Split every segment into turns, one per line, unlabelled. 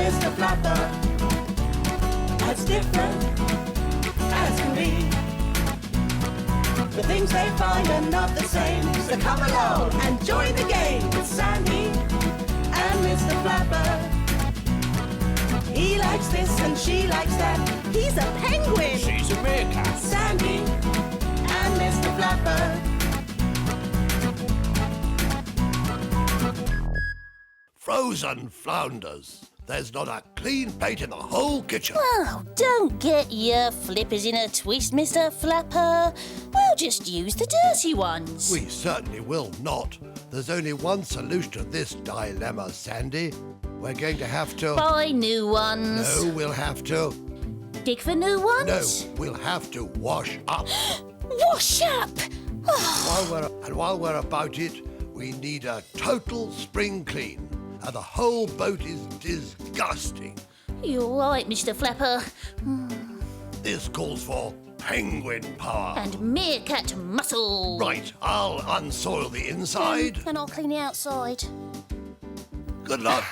Mr. Flapper, as different as can be. The things they find are not the same, so come along and join the game with Sandy and Mr. Flapper. He likes this and she likes that. He's a penguin.
She's a meerkat.
Sandy and Mr. Flapper.
Frozen flounders. There's not a clean plate in the whole kitchen.
Oh, don't get your flippers in a twist, Mr. Flapper. We'll just use the dirty ones.
We certainly will not. There's only one solution to this dilemma, Sandy. We're going to have to...
Buy new ones.
No, we'll have to...
Dig for new ones?
No, we'll have to wash up.
Wash up!
While we're about it, we need a total spring clean. And the whole boat is disgusting.
You're right, Mr. Flapper.
This calls for penguin power.
And meerkat muscle.
Right, I'll unsoil the inside.
And I'll clean the outside.
Good luck.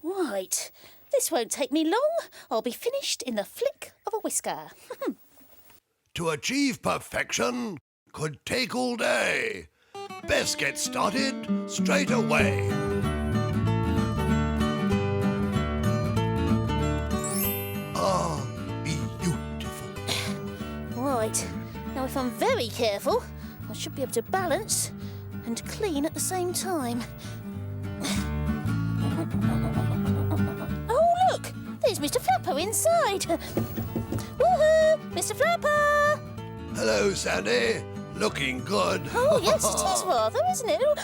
Right, this won't take me long. I'll be finished in the flick of a whisker.
To achieve perfection could take all day. Best get started straight away. Ah, beautiful.
Right, now if I'm very careful, I should be able to balance and clean at the same time. Oh, look! There's Mr. Flapper inside. Woohoo! Mr. Flapper!
Hello, Sandy. Looking good.
Oh, yes, it is rather, isn't it? Ooh!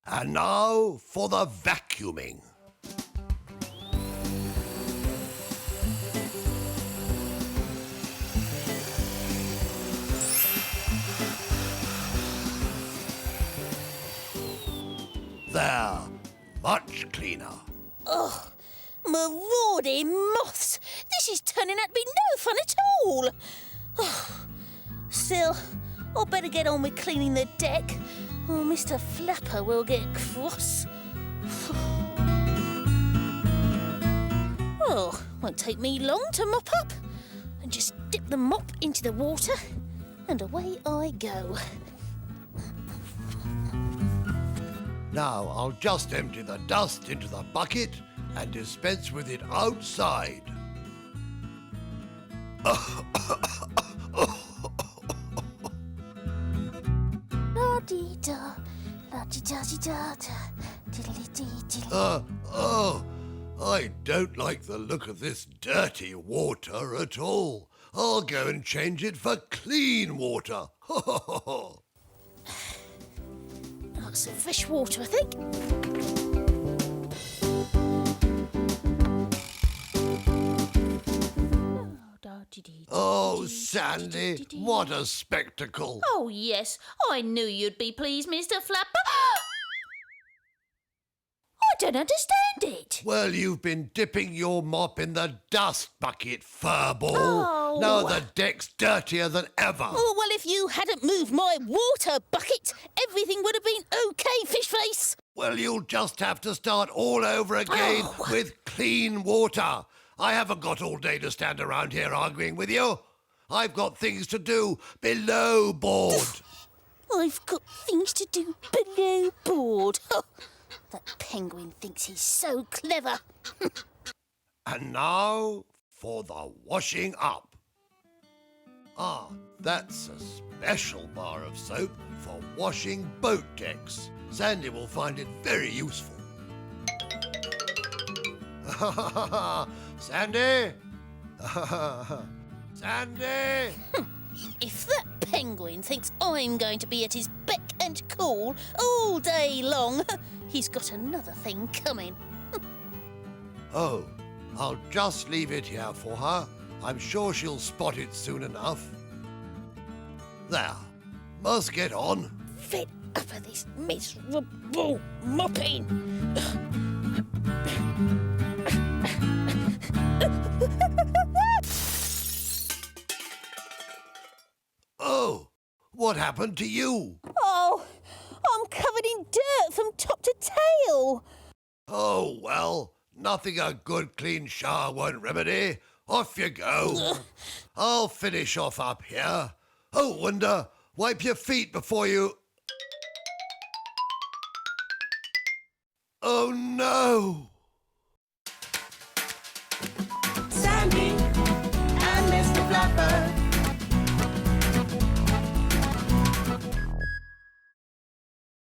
And now for the vacuuming. There, much cleaner.
Oh, marauding moths! This is turning out to be no fun at all. Oh, still, I'll better get on with cleaning the deck, or Mr. Flapper will get cross. Well, won't take me long to mop up. And just dip the mop into the water, and away I go.
Now I'll just empty the dust into the bucket and dispense with it outside.
La-dee-da, la-dee-da-dee-da-da, diddly-dee-diddly.
I don't like the look of this dirty water at all. I'll go and change it for clean water.
That's some fresh water, I think.
Oh, Sandy, what a spectacle.
Oh, yes, I knew you'd be pleased, Mr. Flapper. I don't understand it.
Well, you've been dipping your mop in the dust bucket, furball.
Oh.
Now the deck's dirtier than ever.
Oh, well, if you hadn't moved my water bucket, everything would have been okay, fish face.
Well, you'll just have to start all over again with clean water. I haven't got all day to stand around here arguing with you. I've got things to do below board.
I've got things to do below board. Oh, that penguin thinks he's so clever.
And now for the washing up. Ah, that's a special bar of soap for washing boat decks. Sandy will find it very useful. Sandy? Sandy?
If that penguin thinks I'm going to be at his beck and call all day long, he's got another thing coming.
Oh, I'll just leave it here for her. I'm sure she'll spot it soon enough. There, must get on.
Fed up of this miserable mopping.
Oh, what happened to you?
Oh, I'm covered in dirt from top to tail.
Oh, well, nothing a good clean shower won't remedy. Off you go. I'll finish off up here. Oh, Wonder, wipe your feet before you... Oh, no!